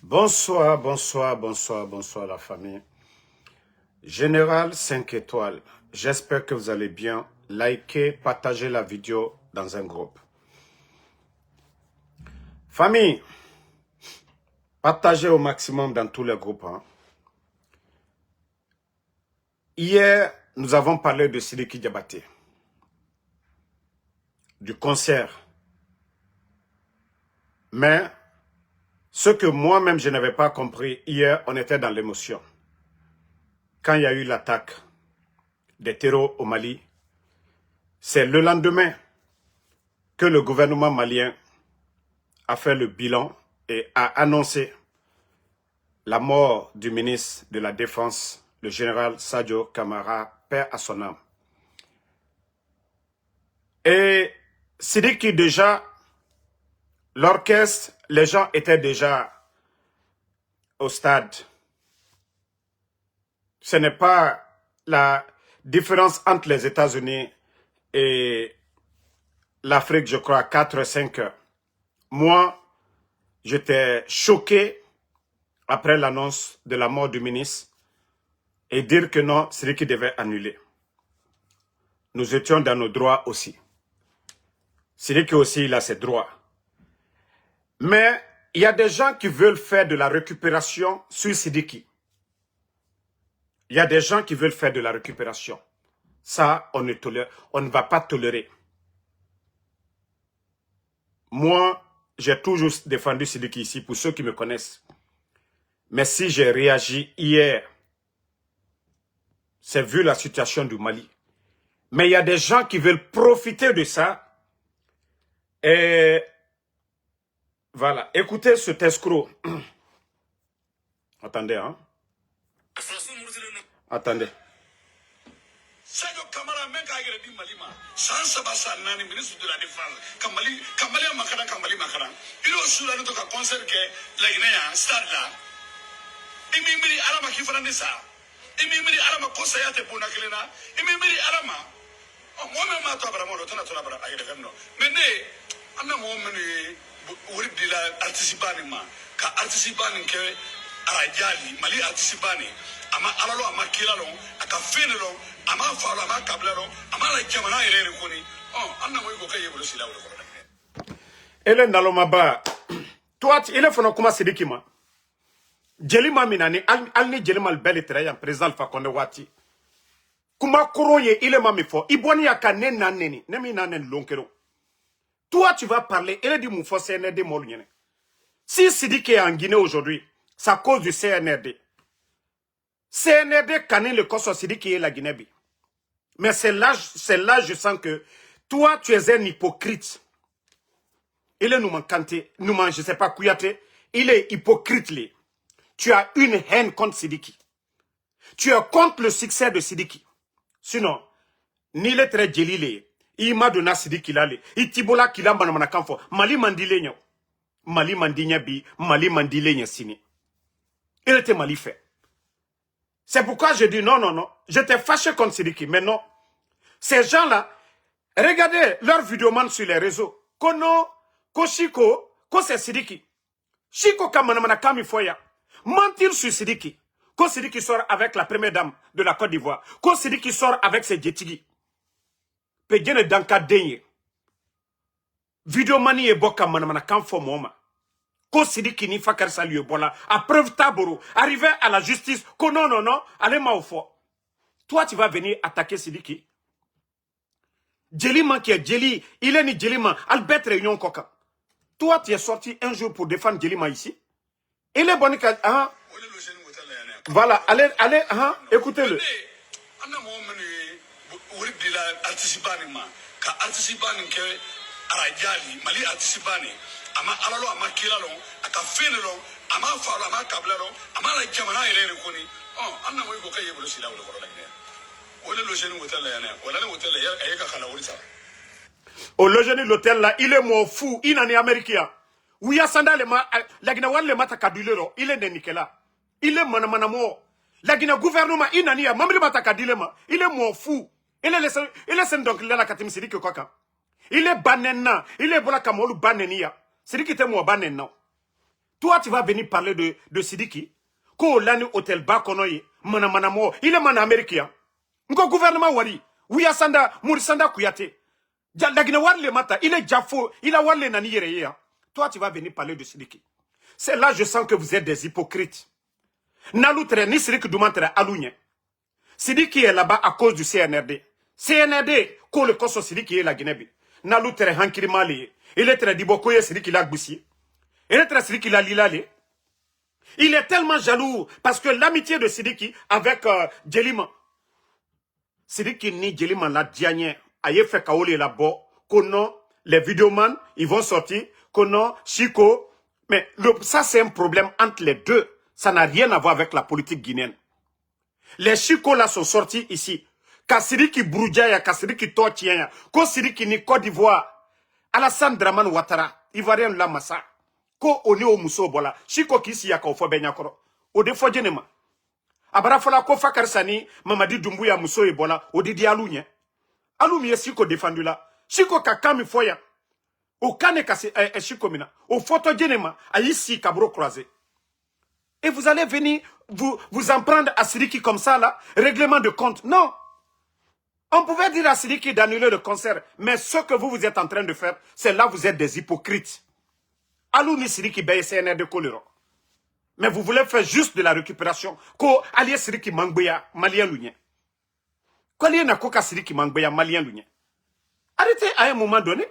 Bonsoir, bonsoir, bonsoir, bonsoir la famille. Général 5 étoiles, j'espère que vous allez bien. Likez, partagez la vidéo dans un groupe. Famille, partagez au maximum dans tous les groupes. Hier, nous avons parlé de Sidiki Diabaté, du concert. Mais ce que moi-même je n'avais pas compris, hier, on était dans l'émotion. Quand il y a eu l'attaque des terreaux au Mali, c'est le lendemain que le gouvernement malien a fait le bilan et a annoncé la mort du ministre de la Défense, le général Sadio Kamara, paix à son âme. Et Sidiki déjà, l'orchestre, les gens étaient déjà au stade. Ce n'est pas la différence entre les États-Unis et l'Afrique, je crois, 4-5 heures. Moi, j'étais choqué après l'annonce de la mort du ministre et dire que non, Sidiki devait annuler. Nous étions dans nos droits aussi. Sidiki aussi, il a ses droits. Mais il y a des gens qui veulent faire de la récupération sur Sidiki. Il y a des gens qui veulent faire de la récupération. Ça, on ne va pas tolérer. Moi, j'ai toujours défendu Sidiki ici, pour ceux qui me connaissent. Mais si j'ai réagi hier, c'est vu la situation du Mali. Mais il y a des gens qui veulent profiter de ça. Et voilà, écoutez ce escroc. Attendez, hein. Attendez. Sadio Kamara men ka yɛrɛ di Mali ma san 3 san 4 ministre de la défense Kamali makara il o sura ne to ka concert kɛ Laginɛ yan stade la i mi miiri Ala ma k'i fana ni sa i mi miiri Ala ma ko saya tɛ bonda kelen na i mi miiri Ala ma mɔgɔ min m'a to a bara mɔgɔ dɔ tɛna to a bara a yɛrɛ fɛn dɔ mais ne an bɛ mɔgɔ minnu ye wari dila artiste ba nin ma ka artiste ba nin kɛ arajali Mali artiste ba nin a ma Ala lɔ a ma kira lɔ a ka fɛn de lɔ a ma fa lɔ a ma kabila lɔ a ma la jamana yɛrɛ de kɔni an na mo ko kɛ ye bolo sila o de kɔrɔ. Ele nalomaba. Toi, il est fana kuma Sidiki ma. Jelima minani alni jelima belle treya président Fakonde wati. Kuma koroye il est mami fo. Iboni ya kanen naneni. Nemi nanen lonkero. Toi, tu vas parler. Il est dit mon fo CNRD molunyene. Si Sidiki est en Guinée aujourd'hui, c'est à cause du CNRD. CNRD canin le corps Sidiki est la Guinée. Mais c'est là, je sens que toi, tu es un hypocrite. Il est je sais pas, Kouyaté, il est hypocrite. Tu as une haine contre Sidiki. Tu es contre le succès de Sidiki. Sinon, ni le très djelile, il m'a donné Sidiki là, il tibola kila manamana kanfo, Mali mandile nyo. Mali mandinya bi, Mali mandile nya sini. Il était Mali fait. C'est pourquoi je dis non, non, non. J'étais fâché contre Sidiki, mais non. Ces gens-là, regardez leurs vidéos sur les réseaux. Kono, Koshiko, ko c'est Sidiki. Shiko kamanamana kami foya. Mentir sur Sidiki. Ko Sidiki sort avec la première dame de la Côte d'Ivoire. Ko Sidiki sort avec ses djetigi. Pejene danka denye. Vidéo mani e boka manamana kamfo moma. Ko Sidiki ni fakar salué bola. À preuve taboro. Arrivé à la justice. Ko non, non, non. Allez ma au fort. Toi, tu vas venir attaquer Sidiki. Djelima qui est Djeli. Il est ni Djelima. Albert Réunion Koka. Toi, tu es sorti un jour pour défendre Djelima ici. Il est bon que... Voilà, allez, écoutez-le. Au logement de l'hôtel là, il est mon fou, il en est américain. Oui, à Sanda, la Guinée, le mata kadulero, il est de Nikela. Il est manamanamo. La Guinée gouvernement, il n'en a pas mata kadilema. Il est mon fou. Il est donc là la katim Sidiki Koka. Il est banena, il est bola kamolu banenia. Sidiki te mo banena. Toi, tu vas venir parler de Sidiki. Ko lani hôtel Bakonoye, Manamanamo, il est man américain. Ngo gouvernement wari, Ouya Sanda, Mourisanda Kouyate. Dagine Warle Mata, il est Jafo, il a Warle Nani Yereye. Toi, tu vas venir parler de Sidiki. C'est là, je sens que vous êtes des hypocrites. Naloutre, ni Sidiki Doumantre, Alougne. Sidiki est là-bas à cause du CNRD. CNRD, ko le koso Sidiki est la Guinée. Naloutre, Hankiri Mali. Il est très dibokoye Sidiki Lagboussi. Il est très Sidiki Lalilale. Il est tellement jaloux parce que l'amitié de Sidiki avec Djelima. Sidiki ni Djelima la diagne. Aye fait kaoli là-bas. Kono, les vidéomans, ils vont sortir. Kono, Chico. Mais ça, c'est un problème entre les deux. Ça n'a rien à voir avec la politique guinéenne. Les Chico là sont sortis ici. Kassidiki Broudia, Kassidiki Tortien, Ko Sidiki ni Côte d'Ivoire. Alassane Draman Ouattara, Ivoirien la massa. Ko oni o muso bola. Chico kisi ya ka fo benyakoro. O de fo jenema. Abara fola ko Fakar Sani, Mamadi Doumbouya muso e bola, o di alougne. Aloumi est Chico défendu là. Chico ka kami foya. O kane kase Chico mina. O photo jenema a ici kabro croisé. Et vous allez venir vous en prendre à Sidiki comme ça là, règlement de compte. Non. On pouvait dire à Sidiki d'annuler le concert, mais ce que vous êtes en train de faire, c'est là vous êtes des hypocrites. Alou ni Sidiki baye CNR de Colero. Mais vous voulez faire juste de la récupération. Ko allié Sidiki Mangbeya, malien lounien. Ko allié na koka Sidiki Mangbeya, malien lounien. Arrêtez à un moment donné.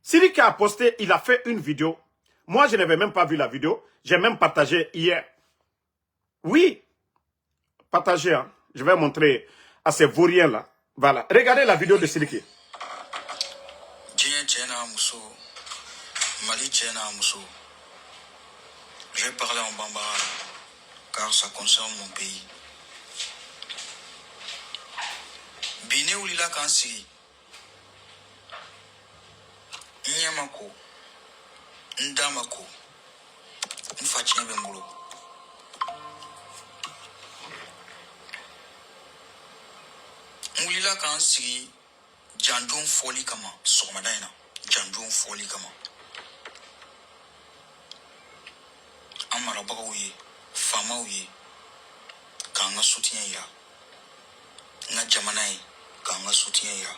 Sidiki a posté, il a fait une vidéo. Moi, je n'avais même pas vu la vidéo. J'ai même partagé hier. Oui. Partagé, hein. Je vais montrer à ces vauriens là. Voilà. Regardez la vidéo de Sidiki. Mali Tchena Mousso. Je vais parler en bambara car ça concerne mon pays. Bine Oulila Kansi. Nyamako. Ndamako. Mfatien Bembolo. Oulila Kansi. Jandon Foli Kama. Somadaina. Jandon Foli Kama. Amara Baouye, Famaouye, Kanga soutien ya. Na Jamanaï, Kanga soutien ya.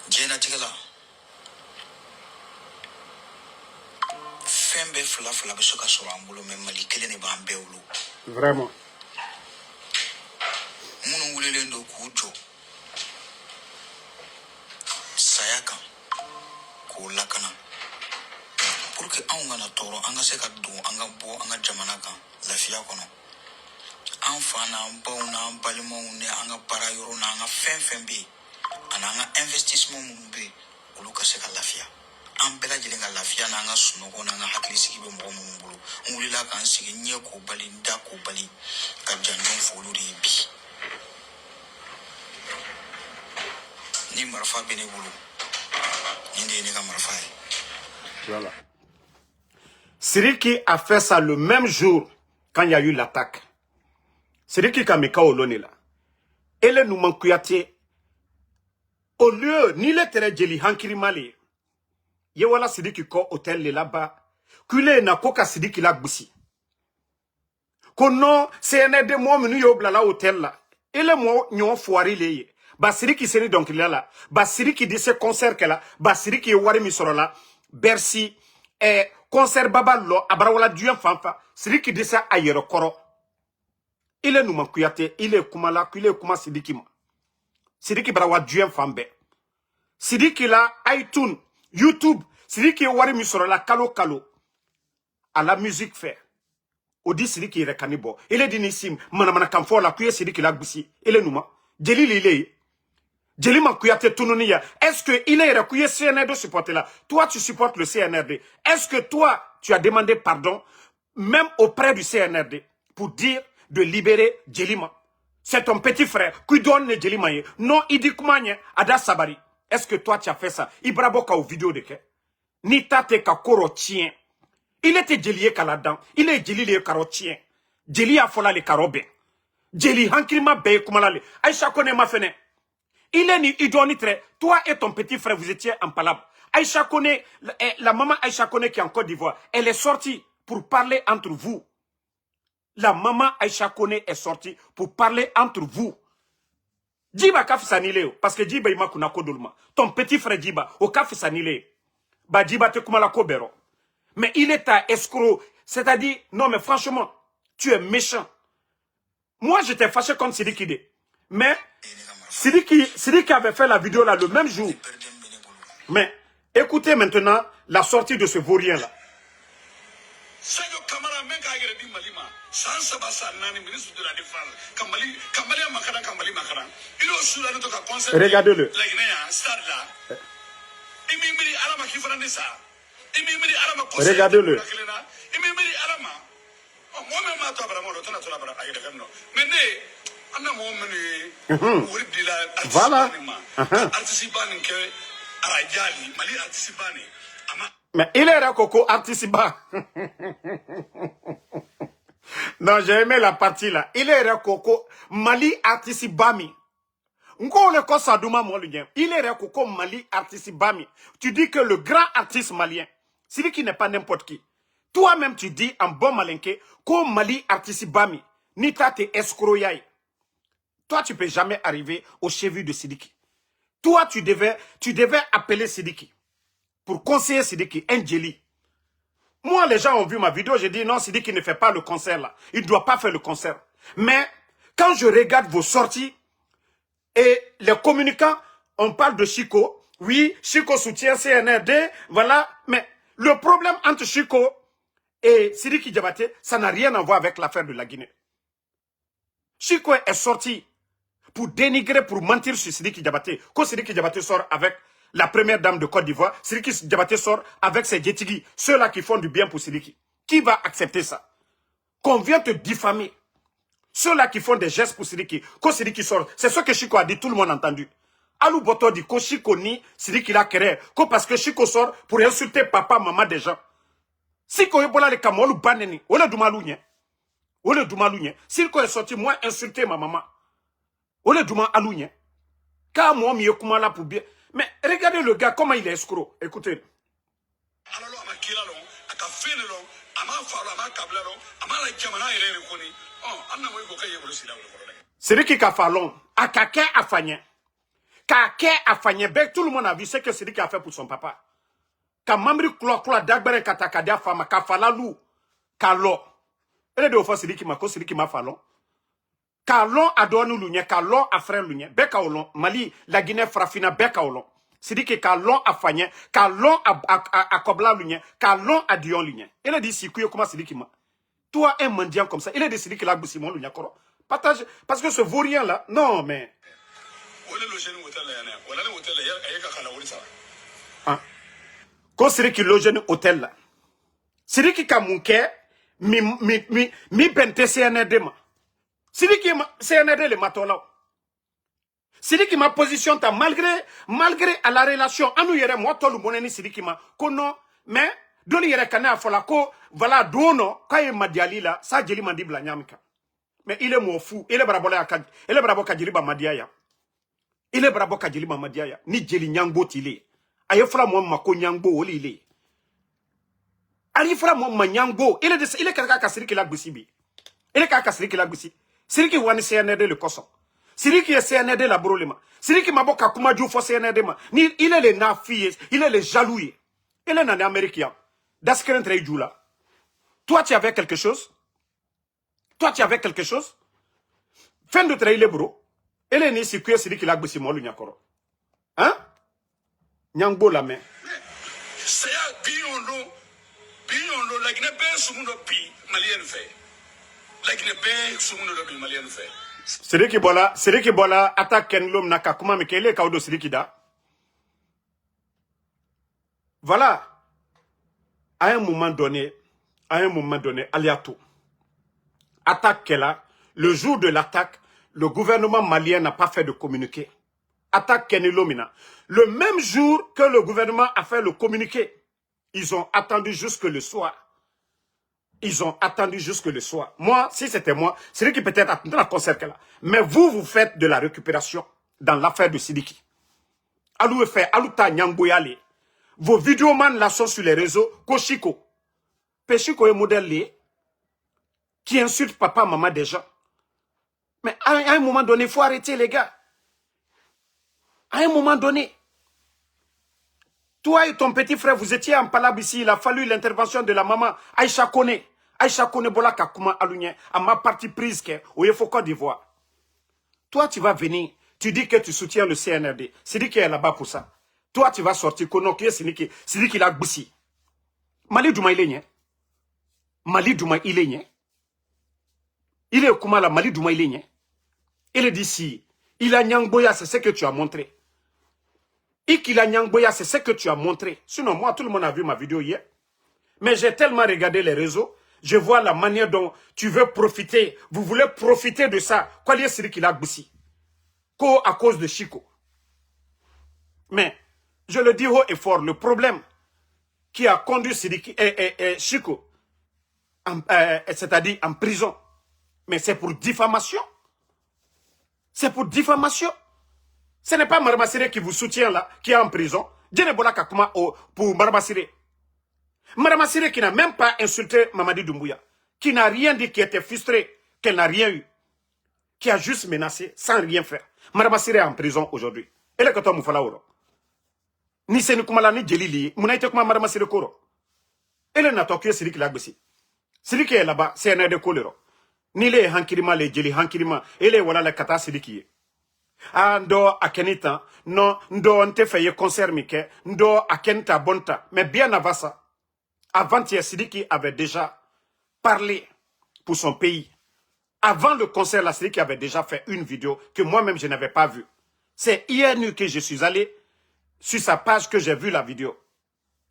Jena Tigala. Fembe Fla Besoka Sorambulo, même Malikele ne Bambeulu. Vraiment. Mounou Wulendo Kujo. Sayaka ko lakana pour que on ngana toro anga se ka do anga bo anga jamana kan lafiya kono an fana baw na balimo ne anga para yoro na anga fembe ananga investissement mun be olu ka se ka lafiya an bela jelen ka lafiya na anga sunogo na anga hakili sigi be mo mun bulu nguli la kan sigi nye ko bali da ko bali ka jandon folu de bi ni marfa bene bulu. Voilà. Sidiki a fait ça le même jour quand il y a eu l'attaque. Sidiki Kameka Olone là. Et le Nouman Kouyate, au lieu, ni le tere Djeli Hankiri Mali, Yewala Sidiki ko hôtel là-bas, Kule na koka Sidiki la Gboussi. Kono, CNRD mo menu yobla la hôtel là. Et le mo nyon foiri leye. Ba Sidiki seni donc là. Ba Sidiki dit ce concert que là. Ba Sidiki wari misoro là. Bercy. Concert baba lo. Abrawala duyen fanfa. Sidiki dit ça ailleurs koro. Il est Nouman Kouyate. Il est Koumala. Il est Kouma Sidiki ma. Sidiki brawa duyen fanbe. Sidiki là. iTunes. YouTube. Sidiki wari misoro là. Kalo. À la musique fait. Odi Sidiki rekanibo. Il est dinissim. Manamana kamfo la kuye Sidiki la Gboussi. Il est Nouma. Djeli lile. Djelima Kouyate Tounonia, est-ce que il est recueilli CNRD supporter là? Toi, tu supportes le CNRD. Est-ce que toi, tu as demandé pardon, même auprès du CNRD, pour dire de libérer Djelima? C'est ton petit frère qui donne le Djelima. Non, il dit comment Ada Sabari. Est-ce que toi, tu as fait ça? Ibraboka au vidéo de que? Ni tate ka koro tien. Il était Djelié kaladan. Il est Djeli le karo tien. Djeli a fola le karobe. Djeli hankirima beye kumalale. Aïcha kone ma fene. Il doit être. Toi et ton petit frère, vous étiez en palabre. Aïcha Kone, la maman Aïcha Kone qui est en Côte d'Ivoire, elle est sortie pour parler entre vous. La maman Aïcha Kone est sortie pour parler entre vous. Djiba Kaf Sanile, parce que Djiba ima kuna kodolma. Ton petit frère Djiba, au Kaf Sanile. Bah Djiba te kumala kobero. Mais il est à escroc. C'est-à-dire, non mais franchement, tu es méchant. Moi j'étais fâché contre Sidiki Kide. Mais Sidiki avait fait la vidéo là le même jour. Mais écoutez maintenant la sortie de ce vaurien-là. Sadio Kamara men ka yɛrɛ di Mali ma san 3 san 4 ministre de la défense Kamali makara Kamali makara il est sur la to ka concert. Regardez-le. La Guinée stade là. Imimiri alama ki fana ni sa. Imimiri alama concert. Regardez-le. Imimiri alama. Moi même ma to bara mo to na to bara ayede femno. Mais ne anna mo meni wuri di la voilà. Artisibani ke arajali Mali artisibani ama. Mais il est Coco Artisiba. Non, j'ai aimé la partie là. Il est Coco Mali Artisibami. Nko le kosaduma molien. Il est Coco Mali Artisibami. Tu dis que le grand artiste malien, celui qui n'est pas n'importe qui. Toi-même tu dis en bon malinqué qu'au Mali Artisibami, Nita te escroyaille. Toi tu peux jamais arriver au cheveu de Sidiki. Toi tu devais appeler Sidiki. Pour conseiller Sidiki, Angeli. Moi, les gens ont vu ma vidéo, j'ai dit non, Sidiki ne fait pas le concert là. Il ne doit pas faire le concert. Mais quand je regarde vos sorties et les communicants, on parle de Chico. Oui, Chico soutient CNRD, voilà. Mais le problème entre Chico et Sidiki Diabaté, ça n'a rien à voir avec l'affaire de la Guinée. Chico est sorti pour dénigrer, pour mentir sur Sidiki Diabaté. Quand Sidiki Diabaté sort avec la première dame de Côte d'Ivoire, Sidiki Diabaté sort avec ses Djetigi, ceux-là qui font du bien pour Sidiki. Qui va accepter ça? Qu'on vient te diffamer. Ceux-là qui font des gestes pour Sidiki, quand Sidiki sort, c'est ce que Chico a dit, tout le monde a entendu. Alou Boto dit que Chico ni Sidiki la querelle, parce que Chico sort pour insulter papa, maman des gens. Si ko ebola le kamolu baneni, ole dumalounye. Ole dumalounye. Si ko est sorti, moi insulter ma maman. Ole duma alounye. Car moi mi ekuma là pour bien. Mais regardez le gars, comment il est escroc. Écoutez. C'est lui qui a fait long. A kake a fagné. Kake a fagné. Tout le monde a vu ce que c'est lui qui a fait pour son papa. Quand Mamri Klo Dagbere Katakada Fama, Kafalalu, Kalo. Elle est de fois c'est lui qui m'a fait long. Kalon a donné l'union, Kalon a frère l'union, Beka Olon, Mali, la Guinée frafina, Beka Olon. C'est dit que Kalon a fagné, Kalon a Kobla l'union, Kalon a Dion l'union. Il a dit si comment c'est dit qu'il m'a. Toi, un mendiant comme ça, il a décidé qu'il a boussi mon l'union. Partage, parce que ce vaurien là, non mais. Quand c'est qui loge un hôtel là, c'est dit qu'il a mouké, mi bente CNRD ma. C'est lui qui CNRD le matola. C'est lui qui ma position ta malgré à la relation anu yere moi tolu moneni c'est lui qui ma kono mais doli yere kana fola ko voilà dono kaye madiali la sa jeli mandi blanyamika. Mais il est mon fou, il est brabo la kad, il est brabo kadjili ba madiaya. Il est brabo kadjili ba madiaya ni jeli nyangbo tile. Aye fra mo mako nyangbo oli ile. Ali fra mo manyangbo, il est kaka kasiri ki la gbusibi. Il est kaka kasiri ki la gbusi. C'est lui qui wani CNRD le Koson. C'est lui qui est CNRD la brolema. C'est lui qui m'a boka kumadjou fo CNRD ma. Il est le nafié, il est le jaloux. Il est un américain. D'askeren Treidjoula. Toi tu avais quelque chose? Toi tu avais quelque chose? Fin de trail bro. Elle est née si que c'est lui qui l'a gbisi molu nyakoro. Hein? Nyangbo la main. C'est à Biondo, la Guinée sumundo pi malien fait. C'est lui qui bola attaque l'homme naka kuma mekele kaudo c'est lui qui da. Voilà. À un moment donné, Aliato attaque là, le jour de l'attaque, le gouvernement malien n'a pas fait de communiqué. Attaque Kenilomina. Le même jour que le gouvernement a fait le communiqué, ils ont attendu jusque le soir. Ils ont attendu jusque le soir. Moi, si c'était moi, c'est lui qui peut-être attendait la concert là. Mais vous faites de la récupération. dans l'affaire de Sidiki. Alou fait, alou ta nyangboyale. Vos vidéomans là sont sur les réseaux. Koshiko. Peshiko est modèle qui insulte papa, maman des gens. Mais à un moment donné, il faut arrêter les gars. À un moment donné. Toi et ton petit frère, vous étiez en palabre ici. Il a fallu l'intervention de la maman. Aïcha Kone. Aïcha Kone Bola Kakuma Alunya. À ma partie prise au Yefo Côte d'Ivoire. Toi, tu vas venir. Tu dis que tu soutiens le CNRD. C'est dit qu'il est là-bas pour ça. Toi, tu vas sortir. C'est dit qu'il a goussi. Mali Douma, il est n'y. Mali Douma, il est n'y. Il est comment la Mali Douma, il est n'y. Il est d'ici. Il a Nyangboya, c'est ce que tu as montré. Il a Nyangboya, c'est ce que tu as montré. Sinon, moi, tout le monde a vu ma vidéo hier. Mais j'ai tellement regardé les réseaux. Je vois la manière dont tu veux profiter. Vous voulez profiter de ça. Quoi est-ce qu'il a goussi? À cause de Chico. Mais, je le dis haut et fort, le problème qui a conduit Sidiki et Chico, c'est-à-dire en prison, mais c'est pour diffamation. C'est pour diffamation. Ce n'est pas Maramassire qui vous soutient là, qui est en prison. Djenebola Kakuma pour Maramassire. Maramassire qui n'a même pas insulté Mamadi Doumbouya, qui n'a rien dit, qui était frustré, qu'elle n'a rien eu, qui a juste menacé sans rien faire. Maramassire est en prison aujourd'hui. Et le Kato Moufala Oro. Ni Sénoukoumala ni Djelili, Mounaïte Kuma Maramassire Koro. Et le Natokia c'est lui qui l'a gbessi. C'est lui qui est là-bas, c'est un air de colère. Ni les Hankirima, les Djeli Hankirima, et les Walla la Kata c'est lui qui est. Ah, ndo akenita, non, ndo on te fait concert mike, ndo akenita bonta. Mais bien avant ça, avant-hier, Sidiki avait déjà parlé pour son pays. Avant le concert, la Sidiki avait déjà fait une vidéo que moi-même je n'avais pas vue. C'est hier nuit que je suis allé sur sa page que j'ai vu la vidéo.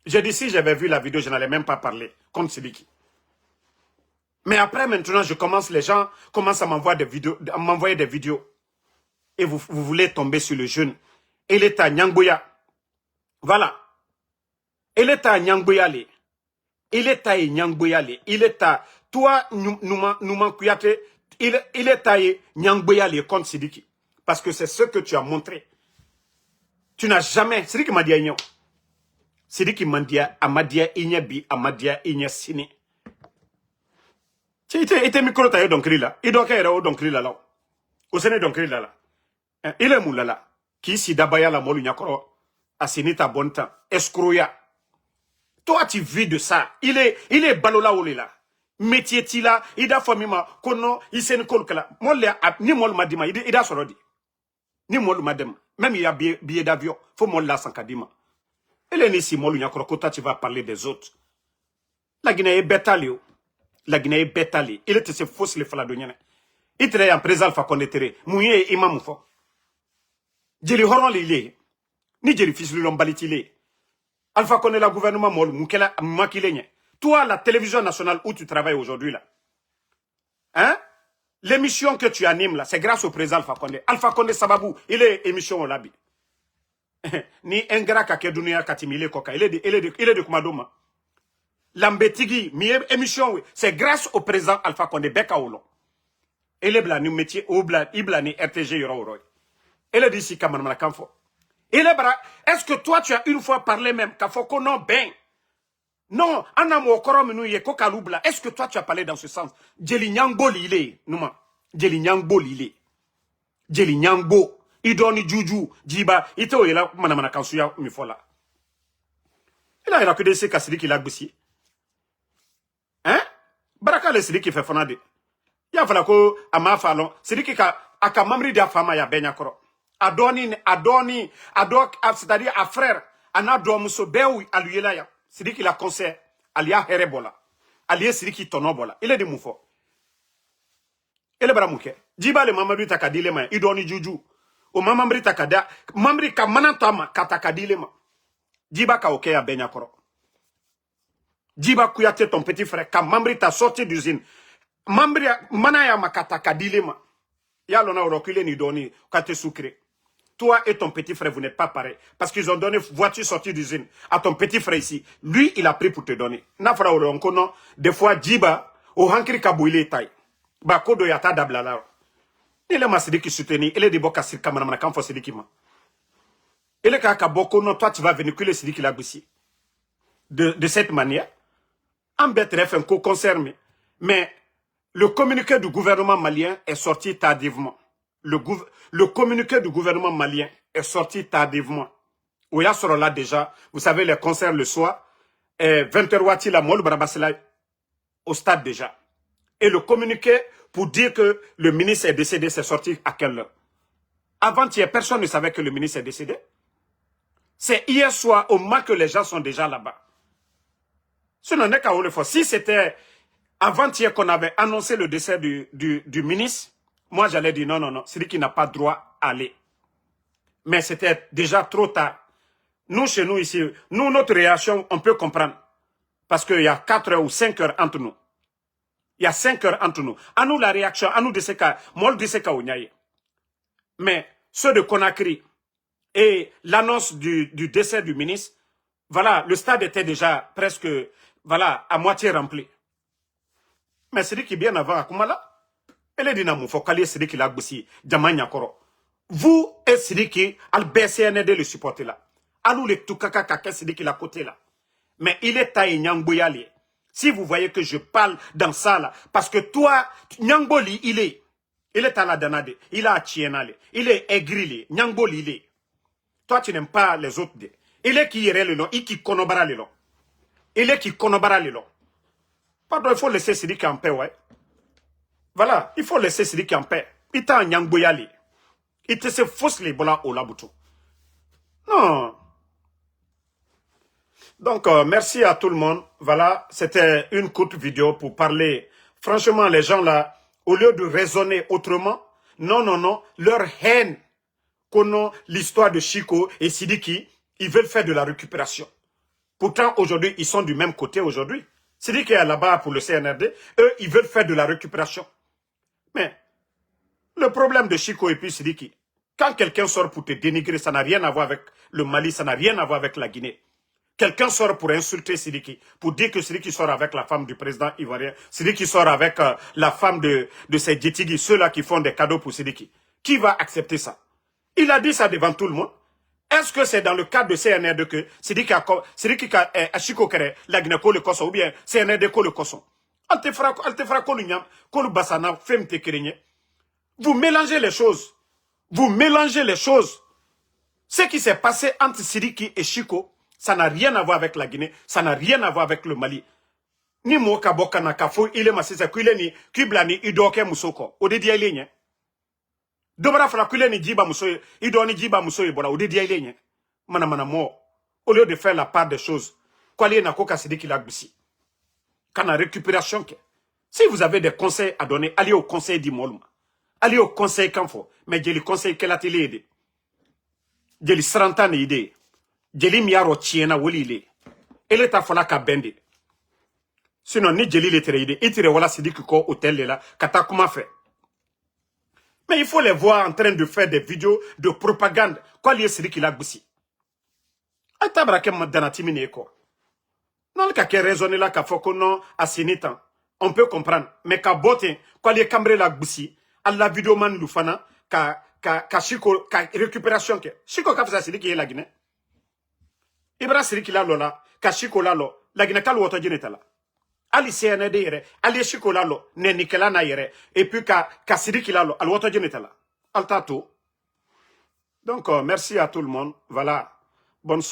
J'ai dit si j'avais vu la vidéo, je n'allais même pas parler contre Sidiki. Mais après maintenant, les gens commencent à m'envoyer des vidéos. Et vous voulez tomber sur le jeune. Il est à Nyangboya. Voilà. Il est à Nyangboya. Il est à Nyangboya. Il est à... Toi, Nouman Kouyaté, il est à Nyangboya contre Sidiki. Parce que c'est ce que tu as montré. Tu n'as jamais... Sidiki m'a dit à Sidiki m'a dit à Madia Inyabi, à Madia Inyasini. Tu étais micro taillé donc là. Il doit être donc là. Au Sénégal donc là. Il est moulala. Qui si d'abaya la molu nyakoro. Asinita bon temps. Escroya. Toi, tu vis de ça. Il est balola ou là. Métier tila. Il a famima. Kono. Il s'est kolkala. Ni mol madima. Il a sorodi. Ni mol madem. Même il y a billet d'avion. Faut mol la sankadima. Il est ici molu nyakoro. Kota tu vas parler des autres. La Guinée est bétalio. La Guinée est bétali. Il était se fausse les faladoniens. Il travaille en présent alpha connaître. Mouye imam fo. Djeli horon li ni djeli fils lu lombalitile. Alpha connaît la gouvernement mol mukela makilenye. Toi la télévision nationale où tu travailles aujourd'hui là. Hein? L'émission que tu animes là, c'est grâce au président Alpha Condé. Alpha Condé Sababou, il est émission au labi. Ni engra ka kedunia katimile koka. Il est de Kumadoma. Lambetigi, mi émission oui, c'est grâce au président Alpha Condé Beka Olo. Il est blani métier au blan, iblani RTG yoro. Elle est d'ici, Kamarmana Kanfo. Est-ce que toi, tu as une fois parlé même, Kafoko, non, ben. Non, Anamo Koromenu Yeko Lubla. Est-ce que toi, tu as parlé dans ce sens? Djeli Nyangbo Lile, Nouma. Djeli Nyangbo Lile. Djeli Nyangbo. Idoni Juju, Djiba. Ito yela, Manamana Kansuya, Mifola. Il a que des Kassidi qui l'a boussi. Hein? Baraka le Sidi qui fait fonade. Ya fala ko, Ama Falon, Sidi qui a mamri de fama ya benyakoro. Adoni, c'est-à-dire à frère, Anado Muso Beou, à lui là, c'est dit qu'il a conseillé, Alia Herebola, Alia c'est dit qu'il tonobola, il est de moufo. Il est bramouke. Diba le mamabri takadilema, idoni juju, o mamabri takada, mamri ka manantama katakadilema. Diba ka oke ya benyakoro. Diba Kouyaté ton petit frère, ka mamri ta sorti d'usine, mamri manaya makatakadilema. Ya l'on a reculé ni donné, quand tu es sucré. Toi et ton petit frère, vous n'êtes pas pareil. Parce qu'ils ont donné voiture sortie d'usine à ton petit frère ici. Lui, il a pris pour te donner. Nafra ou l'onkono, des fois, Djiba, au hankri kabouile taille. Bakodo yata dablala. Il est ma Sidiki soutenu, il est de Boka Sir Kamana quand faut Sidiki ma. Il est qu'à Boko, non, toi tu vas véhiculer Sidiki Lagoussi. De cette manière, en BTRF un co-concerné. Mais le communiqué du gouvernement malien est sorti tardivement. Le communiqué du gouvernement malien est sorti tardivement. Où il y a sur là déjà, vous savez, les concerts le soir, 20h Wati la Mol Brabasela au stade déjà. Et le communiqué pour dire que le ministre est décédé, c'est sorti à quelle heure? Avant-hier, personne ne savait que le ministre est décédé. C'est hier soir, au moment que les gens sont déjà là-bas. Ce n'en est qu'à le faire. Si c'était avant-hier qu'on avait annoncé le décès du ministre, moi j'allais dire non, non, non, c'est lui qui n'a pas droit à aller. Mais c'était déjà trop tard. Nous, chez nous ici, nous, notre réaction, on peut comprendre. Parce qu'il y a 4 heures ou 5 heures entre nous. Il y a 5 heures entre nous. À nous, la réaction, à nous, de ce cas, moi, de ce cas, mais ceux de Conakry et l'annonce du décès du ministre, voilà, le stade était déjà presque, voilà, à moitié rempli. Mais c'est lui qui bien avant, Akumala, elle est dynamo, faut qu'elle c'est lui qui l'a boussi, Djamanya Koro. Vous et Sidiki, al BCND le supporter là. Alou le Tukaka Kaka Sidiki la côté là. Mais il est taillé Nyangboyali. Si vous voyez que je parle dans ça là, parce que toi, Nyangboli, il est à la danade, il est à Tienale, il est aigri, Nyangboli, il est. Toi, tu n'aimes pas les autres. Il est qui irait le nom, il qui konobara le nom. Il est qui konobara le nom. Pardon, il faut laisser Sidiki en paix, ouais. Voilà, il faut laisser Sidiki en paix. Il t'a Nyangboyali. Il te se fausse les bolas au laboutou. Non. Donc, merci à tout le monde. Voilà, c'était une courte vidéo pour parler. Franchement, les gens là, au lieu de raisonner autrement, non, non, non, leur haine, connaît l'histoire de Chico et Sidiki, ils veulent faire de la récupération. Pourtant, aujourd'hui, ils sont du même côté aujourd'hui. Sidiki est là-bas pour le CNRD. Eux, ils veulent faire de la récupération. Mais, le problème de Chico et puis Sidiki, quand quelqu'un sort pour te dénigrer, ça n'a rien à voir avec le Mali, ça n'a rien à voir avec la Guinée. Quelqu'un sort pour insulter Sidiki, pour dire que Sidiki sort avec la femme du président ivoirien, Sidiki sort avec la femme de ces Djetigi, ceux-là qui font des cadeaux pour Sidiki. Qui va accepter ça? Il a dit ça devant tout le monde. Est-ce que c'est dans le cadre de CNRD que Sidiki a Chico Kere, la Guinée le Koso, ou bien CNRD le Koso? Al te fera Kolunyam, Kolu Bassana, Femte Kerenye. Vous mélangez les choses. Vous mélangez les choses. Ce qui s'est passé entre Sidiki et Chico, ça n'a rien à voir avec la Guinée, ça n'a rien à voir avec le Mali. Ni Moka Bokana Kafo, il est massé, Kuleni, Kiblani, Idoke Musoko, Odedia Ilenye. Dobara Fala Kuleni Jiba Musoye, Idoni Jiba Musoye, Bola, Odedia Ilenye. Manamana Mo, au lieu de faire la part des choses, Kwali Nakoka Sidiki Lagbisi. Quand la récupération, si vous avez des conseils à donner, allez au conseil d'Imolma. Allez au conseil Kanfo, mais j'ai le conseil qu'elle a télé. J'ai le 30 ans d'idée. Jeli miaro tiena wolile. Elle ta fola ka bende. Sinon ni jeli le tere ide. Itire wala Sidiki ko hôtel là. Kata comment fait. Mais il faut les voir en train de faire des vidéos de propagande. Quoi lié Sidiki la goussi. Ata brake madanati mine ko. Non le ka ke raisonner là ka foko non asinitan. On peut comprendre. Mais ka bote quoi lié cambre la goussi. À la vidéo man lufana ka Chico ka récupération ke. Chico ka fisa Sidiki la Guinée. Ibra Sidiki la lola, ka Chico la lo, la Guinée ka l'auto genetala. Ali CND yere, ali Chico la lo, ne Nikela na yere, et puis ka Sidiki la lo, al l'auto genetala. Al tato. Donc, merci à tout le monde. Voilà. Bonne soirée.